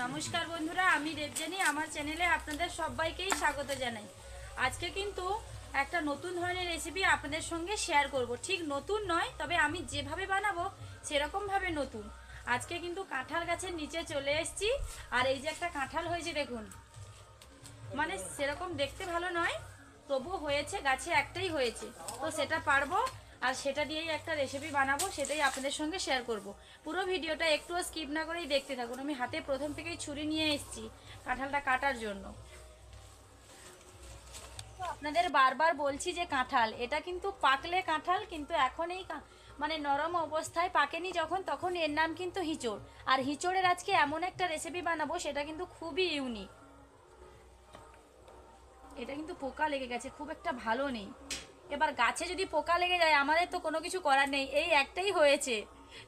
নমস্কার বন্ধুরা, আমি দebjani আমার চ্যানেলে আপনাদের সবাইকেই স্বাগত জানাই। আজকে কিন্তু একটা নতুন ধরনের রেসিপি আপনাদের সঙ্গে শেয়ার করব। ঠিক নতুন নয়, তবে আমি যেভাবে বানাবো সেরকম ভাবে নতুন। আজকে কিন্তু কাঁঠাল গাছের নিচে চলে এসেছি, আর এই যে একটা কাঁঠাল হয়েছে দেখুন, মানে সেরকম দেখতে ভালো নয়, তবুও হয়েছে, গাছে একটাই হয়েছে, তো সেটা পারবো আর সেটা দিয়েই একটা রেসিপি বানাবো, সেটাই আপনাদের সঙ্গে শেয়ার করব। পুরো ভিডিওটা একটুও স্কিপ না করেই দেখতে থাকুন। আমি হাতে প্রথম থেকেই ছুরি নিয়ে এসেছি কাঁঠালটা কাটার জন্য। তো আপনাদের বারবার বলছি যে কাঁঠাল এটা কিন্তু পাকলে কাঁঠাল, কিন্তু এখন এই মানে নরম অবস্থায় পাকেনি যখন, তখন এর নাম কিন্তু হিঁচড়। আর হিঁচড়ের আজকে এমন একটা রেসিপি বানাবো সেটা কিন্তু খুবই ইউনিক। এটা কিন্তু পোকা লেগে গেছে, খুব একটা ভালো নেই। এবার গাছে যদি পোকা লেগে যায় আমাদের তো কোনো কিছু করার নেই, এই একটাই হয়েছে,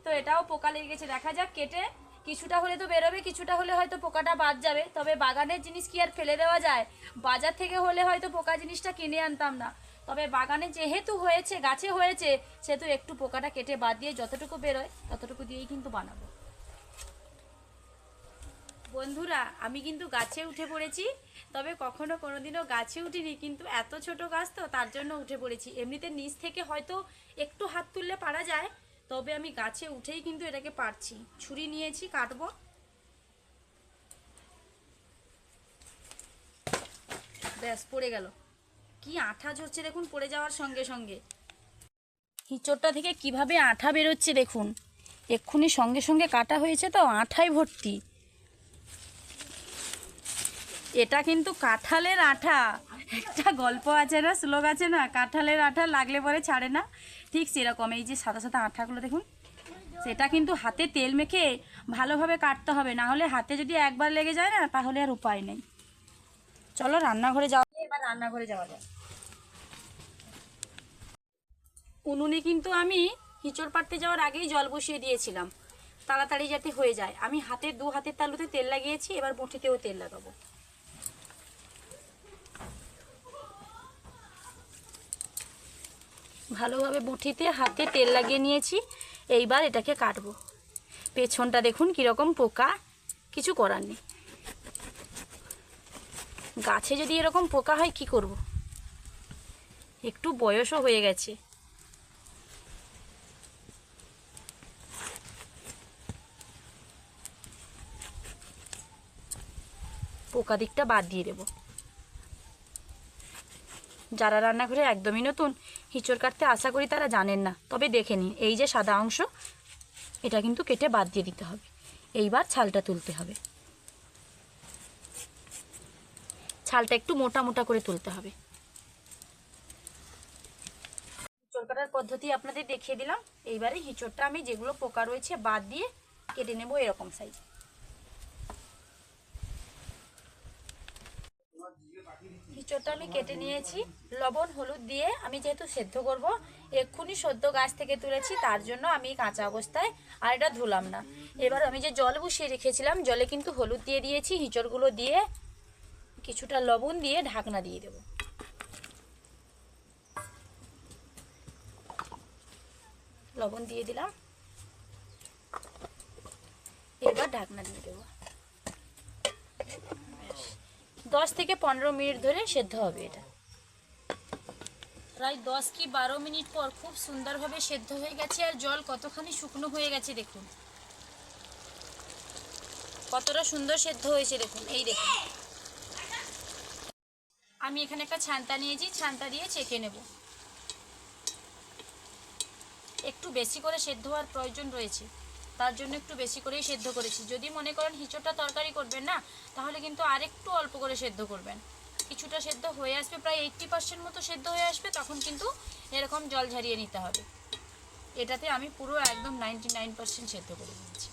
তো এটাও পোকা লেগে গেছে। দেখা যাক, কেটে কিছুটা হলে তো বেরোবে, কিছুটা হলে হয়তো পোকাটা বাদ যাবে। তবে বাগানের জিনিস কি আর ফেলে দেওয়া যায়? বাজার থেকে হলে হয়তো পোকা জিনিসটা কিনে আনতাম না, তবে বাগানে যেহেতু হয়েছে, গাছে হয়েছে, সেহেতু একটু পোকাটা কেটে বাদ দিয়ে যতটুকু বেরোয় ততটুকু দিয়েই কিন্তু বানাবো। বন্ধুরা, আমি কিন্তু গাছে উঠে পড়েছি, তবে কখনো কোনোদিনও গাছে উঠিনি, কিন্তু এত ছোট গাছ তো তার জন্য উঠে পড়েছি। এমনিতে নিচ থেকে হয়তো একটু হাত তুললে পারা যায়, তবে আমি গাছে উঠেই কিন্তু এটাকে পারছি। ছুরি নিয়েছি, কাটবো। ব্যাস, পড়ে গেল। কি আঠা ঝরছে দেখুন পড়ে যাওয়ার সঙ্গে সঙ্গে। হিঁচড়টা থেকে কিভাবে আঠা বেরোচ্ছে দেখুন, এক্ষুনি সঙ্গে সঙ্গে কাটা হয়েছে তো আঠায় ভর্তি। এটা কিন্তু কাঁঠালের আঠা। একটা গল্প আছে না, শ্লোক আছে না, কাঁঠালের আঠা লাগলে পরে ছাড়ে না, ঠিক সেরকম এই যে সাদা সাদা আঠাগুলো দেখুন, সেটা কিন্তু হাতে তেল মেখে ভালোভাবে কাটতে হবে, না হলে হাতে যদি একবার লেগে যায় না, তাহলে আর উপায় নেই। চলো রান্নাঘরে যাওয়া, এবার রান্নাঘরে যাওয়া যায়। উনুনে কিন্তু আমি হিঁচড় পাড়তে যাওয়ার আগেই জল বসিয়ে দিয়েছিলাম, তাড়াতাড়ি যাতে হয়ে যায়। আমি দু হাতের তালুতে তেল লাগিয়েছি, এবার বঁটিতেও তেল লাগাবো। ভালোভাবে বঁটিতে হাতে তেল লাগিয়ে নিয়েছি, এইবার এটাকে কাটবো। পেছনটা দেখুন কীরকম পোকা, কিছু করার নেই। গাছে যদি এরকম পোকা হয় কি করব? একটু বয়সও হয়ে গেছে। পোকা দিকটা বাদ দিয়ে দেব। যারা রান্নাঘরে একদমই নতুন, হিঁচড় কাটতে আশা করি তারা জানেন না, তবে দেখে নিন, এই যে সাদা অংশ, এটা কিন্তু কেটে বাদ দিয়ে দিতে হবে। এইবার ছালটা তুলতে হবে, ছালটা একটু মোটা মোটা করে তুলতে হবে। হিঁচড় কাটার পদ্ধতি আপনাদের দেখিয়ে দিলাম, এইবারে হিঁচড়টা আমি যেগুলো পোকা রয়েছে বাদ দিয়ে কেটে নেব এরকম সাইজ। হিঁচড়টা আমি কেটে নিয়েছি, লবণ হলুদ দিয়ে। আমি যেহেতু সেদ্ধ করব, এক্ষুনি সদ্য গাছ থেকে তুলেছি, তার জন্য আমি কাঁচা অবস্থায় আর এটা ধুলাম না। এবার আমি যে জল বসিয়ে রেখেছিলাম, জলে কিন্তু হলুদ দিয়ে দিয়েছি, হিঁচড়গুলো দিয়ে কিছুটা লবণ দিয়ে ঢাকনা দিয়ে দেব। লবণ দিয়ে দিলাম, এবার ঢাকনা দিয়ে দেবো। 10 থেকে 15 মিনিট ধরে সেদ্ধ হবে এটা। প্রায় 10 কি 12 মিনিট পর খুব সুন্দরভাবে সেদ্ধ হয়ে গেছে, আর জল কতখানি শুকনো হয়ে গেছে দেখুন, কতটা সুন্দর সেদ্ধ হয়েছে দেখুন। এই দেখুন, আমি এখানে একটা ছান্তা নিয়েছি, ছান্তা দিয়ে ছেঁকে নেব। একটু বেশি করে সেদ্ধ হওয়ার প্রয়োজন রয়েছে, তার জন্য একটু বেশি করেই সেদ্ধ করেছি। যদি মনে করেন হিঁচড়টা তরকারি করবেন না, তাহলে কিন্তু আরেকটু অল্প করে সেদ্ধ করবেন। কিছুটা সেদ্ধ হয়ে আসবে, প্রায় 80% মতো সেদ্ধ হয়ে আসবে, তখন কিন্তু এরকম জল ঝরিয়ে নিতে হবে। এটাতে আমি পুরো একদম 99% সেদ্ধ করে দিয়েছি।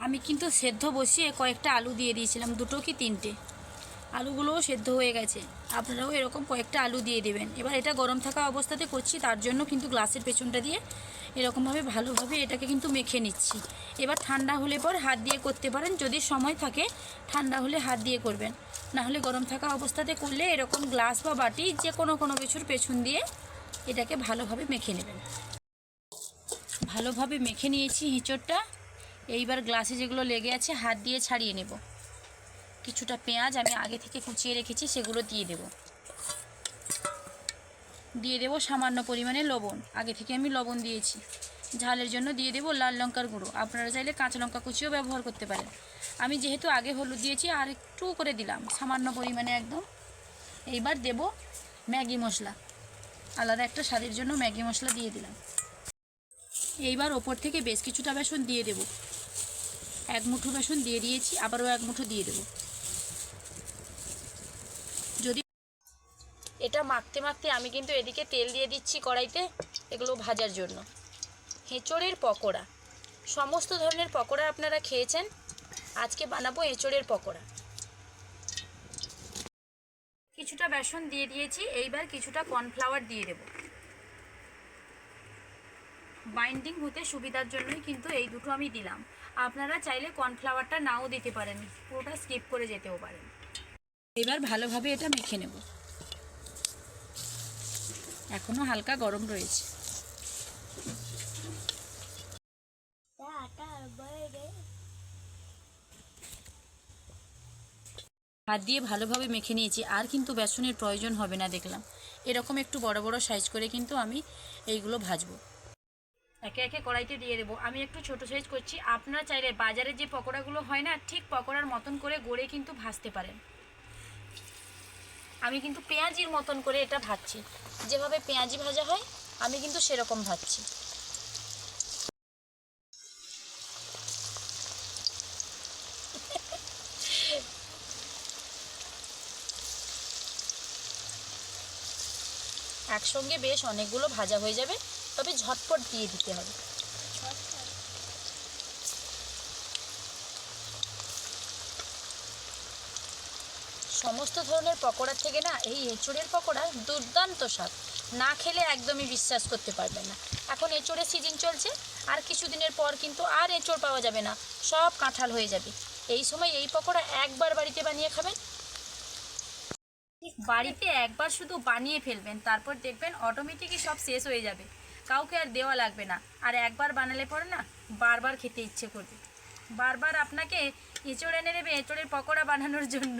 আমি কিন্তু সেদ্ধ বসিয়ে কয়েকটা আলু দিয়ে দিয়েছিলাম, 2 কি 3টে। আলুগুলোও সেদ্ধ হয়ে গেছে, আপনারাও এরকম কয়েকটা আলু দিয়ে দেবেন। এবার এটা গরম থাকা অবস্থাতে করছি, তার জন্য কিন্তু গ্লাসের পেছনটা দিয়ে এরকমভাবে ভালোভাবে এটাকে কিন্তু মেখে নিচ্ছি। এবার ঠান্ডা হলে পর হাত দিয়ে করতে পারেন, যদি সময় থাকে ঠান্ডা হলে হাত দিয়ে করবেন, না হলে গরম থাকা অবস্থাতে করলে এরকম গ্লাস বা বাটি যে কোনো কিছুর পেছন দিয়ে এটাকে ভালোভাবে মেখে নেবেন। ভালোভাবে মেখে নিয়েছি হিঁচড়টা, এইবার গ্লাসে যেগুলো লেগে আছে হাত দিয়ে ছাড়িয়ে নেব। কিছুটা পেঁয়াজ আমি আগে থেকে কুচিয়ে রেখেছি, সেগুলো দিয়ে দেব। দিয়ে দেব সামান্য পরিমাণে লবণ, আগে থেকে আমি লবণ দিয়েছি। ঝালের জন্য দিয়ে দেব লাল লঙ্কার গুঁড়ো, আপনারা চাইলে কাঁচা লঙ্কা কুচিও ব্যবহার করতে পারেন। আমি যেহেতু আগে হলুদ দিয়েছি আর একটু করে দিলাম, সামান্য পরিমাণে একদম। এইবার দেব ম্যাগি মশলা, আলাদা একটা স্বাদের জন্য ম্যাগি মশলা দিয়ে দিলাম। এইবার ওপর থেকে বেশ কিছুটা বেসন দিয়ে দেব। এক মুঠো বেসন দিয়ে দিয়েছি, আবারও এক মুঠো দিয়ে দেব। যদি এটা মাখতে মাখতে আমি কিন্তু এদিকে তেল দিয়ে দিচ্ছি কড়াইতে, এগুলো ভাজার জন্য। এঁচোড়ের পকোড়া, সমস্ত ধরনের পকোড়া আপনারা খেয়েছেন, আজকে বানাবো এঁচোড়ের পকোড়া। কিছুটা বেসন দিয়ে দিয়েছি, এইবার কিছুটা কর্নফ্লাওয়ার দিয়ে দেব। বাইন্ডিং হতে সুবিধার জন্যই কিন্তু এই দুটো আমি দিলাম। আপনারা চাইলে কর্নফ্লাওয়ারটা নাও দিতে পারেন, পুরোটা স্কিপ করে যেতেও পারেন। এবার ভালোভাবে এটা মেখে নেব। এখনো হালকা গরম রয়েছে। হাত দিয়ে ভালোভাবে মেখে নিয়েছি, আর কিন্তু বেসনের প্রয়োজন হবে না দেখলাম। এরকম একটু বড় বড় সাইজ করে কিন্তু আমি এইগুলো ভাজবো। একে একে কড়াইতে দিয়ে দেবো। আমি একটু ছোট সাইজ করছি, আপনারা চাইলে বাজারে যে পকোড়াগুলো হয় না, ঠিক পকোড়ার মতন করে গড়ে কিন্তু ভাজতে পারেন। আমি কিন্তু পেঁয়াজির মতন করে এটা ভাজছি, যেভাবে পেঁয়াজি ভাজা হয় আমি কিন্তু সেরকম ভাজছি। একসঙ্গে বেশ অনেকগুলো ভাজা হয়ে যাবে, তবে ঝটপট দিয়ে দিতে হবে। সমস্ত ধরনের পকোড়ার থেকে না এই এঁচোড়ের পকোড়া দুর্দান্ত স্বাদ, না খেলে একদমই বিশ্বাস করতে পারবেন না। এখন এঁচোড়ের সিজন চলছে, আর কিছুদিনের পর কিন্তু আর এঁচোড় পাওয়া যাবে না, সব কাঁঠাল হয়ে যাবে। এই সময় এই পকোড়া একবার বাড়িতে বানিয়ে খাবেন, বাড়িতে একবার শুধু বানিয়ে ফেলবেন, তারপর দেখবেন অটোমেটিকই সব শেষ হয়ে যাবে, কাউকে আর দেওয়া লাগবে না। আর একবার বানালে পরে না বারবার খেতে ইচ্ছে করবে, বারবার আপনাকে এঁচোড় এনে দেবে এঁচোড়ের পকোড়া বানানোর জন্য।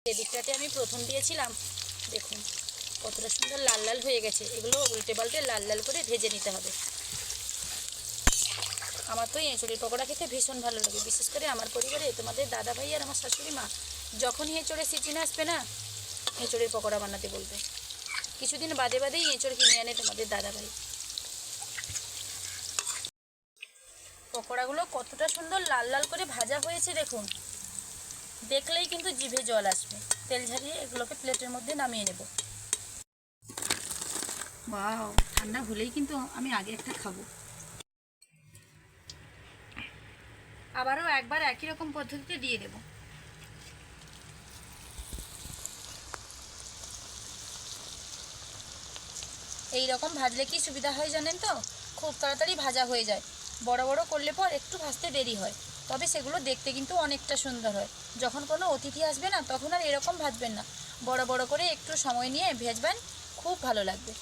এদিকটাতে আমি প্রথম দিয়েছিলাম, দেখুন কতটা সুন্দর লাল লাল হয়ে গেছে। এগুলো উল্টে পাল্টে লাল লাল করে ভেজে নিতে হবে। আমার তো এঁচোড়ের পকোড়া খেতে ভীষণ ভালো লাগে, বিশেষ করে আমার পরিবারে তোমাদের দাদা ভাই আর আমার শাশুড়ি মা যখনই এঁচোড়ের সিজন আসবে না, এঁচোড়ের পকোড়া বানাতে বলবে। কিছুদিন বাদে বাদেই এঁচোড় কিনে আনে তোমাদের দাদা ভাই। পকোড়াগুলো কতটা সুন্দর লাল লাল করে ভাজা হয়েছে দেখুন, দেখলেই কিন্তু জিভে জল আসবে। তেল ঝারিয়ে এগুলোকে প্লেটের মধ্যে নামিয়ে নেব। ওয়াও, ঠান্ডা হলেই কিন্তু আমি আগে একটা খাবো। আবারও একবার একই রকম পদ্ধতিতে দিয়ে দেব। এই রকম ভাজলে কি সুবিধা হয় জানেন তো, খুব তাড়াতাড়ি ভাজা হয়ে যায়। বড় বড় করলে পর একটু ভাজতে দেরি হয়, তবে সেগুলো দেখতে কিন্তু অনেকটা সুন্দর হয়। যখন কোনো অতিথি আসবে না, তখন আর এরকম ভাজবেন না, বড় বড় করে একটু সময় নিয়ে ভেজবেন, খুব ভালো লাগবে।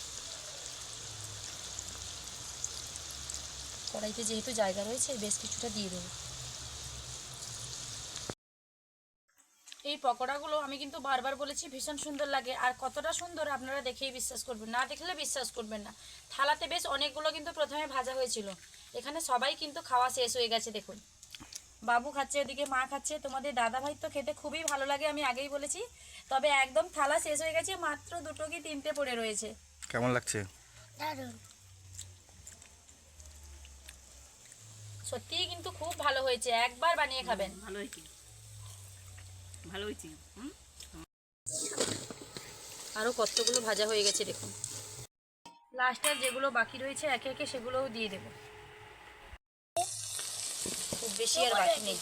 কড়াইতে যেহেতু জায়গা রয়েছে, বেশ কিছুটা দিয়ে দেবো। এই পকোড়াগুলো আমি কিন্তু বারবার বলেছি ভীষণ সুন্দর লাগে, আর কতটা সুন্দর আপনারা দেখেই বিশ্বাস করবেন না, দেখলে বিশ্বাস করবেন না। থালাতে বেশ অনেকগুলো কিন্তু প্রথমে ভাজা হয়েছিল, এখানে সবাই কিন্তু খাওয়া শেষ হয়ে গেছে। দেখুন বাবু খাচ্ছে, ওদিকে মা খাচ্ছে, তোমাদের দাদা ভাই তো খেতে খুবই ভালো লাগে, আমি আগেই বলেছি। তবে একদম থালা শেষ হয়ে গেছে, মাত্র দুটো কি তিনটে পড়ে রয়েছে। কেমন লাগছে? দারুণ, সত্যিই কিন্তু খুব ভালো হয়েছে, একবার বানিয়ে খাবেন। ভালো হয়েছে, ভালো হয়েছে। আরও কতগুলো ভাজা হয়ে গেছে দেখুন। লাস্টের যেগুলো বাকি রয়েছে একে একে সেগুলোও দিয়ে দেব। খুব বেশি আর বাকি নেই,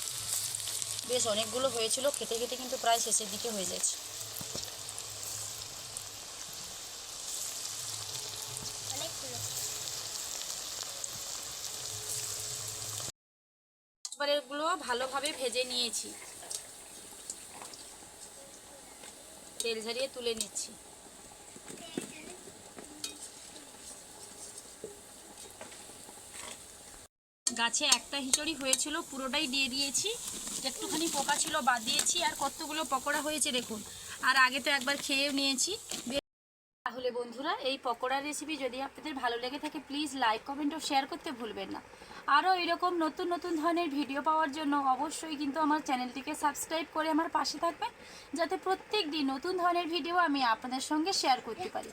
বেশ অনেকগুলো হয়েছিল, খেতে খেতে কিন্তু প্রায় শেষের দিকে হয়ে যাচ্ছে। এবারেগুলো ভালোভাবে ভেজে নিয়েছি, তেল ঝরিয়ে তুলে নিচ্ছি। গাছে একটা হিচড়ি হয়েছিল, পুরোটাই দিয়ে দিয়েছি। একটুখানি পোকা ছিল বাদ দিয়েছি। আর কতগুলো পকোড়া হয়েছে দেখুন, আর আগে তো একবার খেয়েও নিয়েছি। তাহলে বন্ধুরা, এই পকোড়ার রেসিপি যদি আপনাদের ভালো লেগে থাকে প্লিজ লাইক কমেন্ট ও শেয়ার করতে ভুলবেন না। আরও এরকম নতুন নতুন ধরনের ভিডিও পাওয়ার জন্য অবশ্যই কিন্তু আমার চ্যানেলটিকে সাবস্ক্রাইব করে আমার পাশে থাকবেন, যাতে প্রত্যেক দিন নতুন ধরনের ভিডিও আমি আপনাদের সঙ্গে শেয়ার করতে পারি।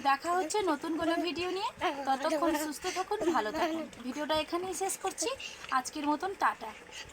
দেখা হচ্ছে নতুন কোনো ভিডিও নিয়ে। ততক্ষণ সুস্থ থাকুন, ভালো থাকুন। ভিডিওটা এখানেই শেষ করছি। আজকের মতন টাটা।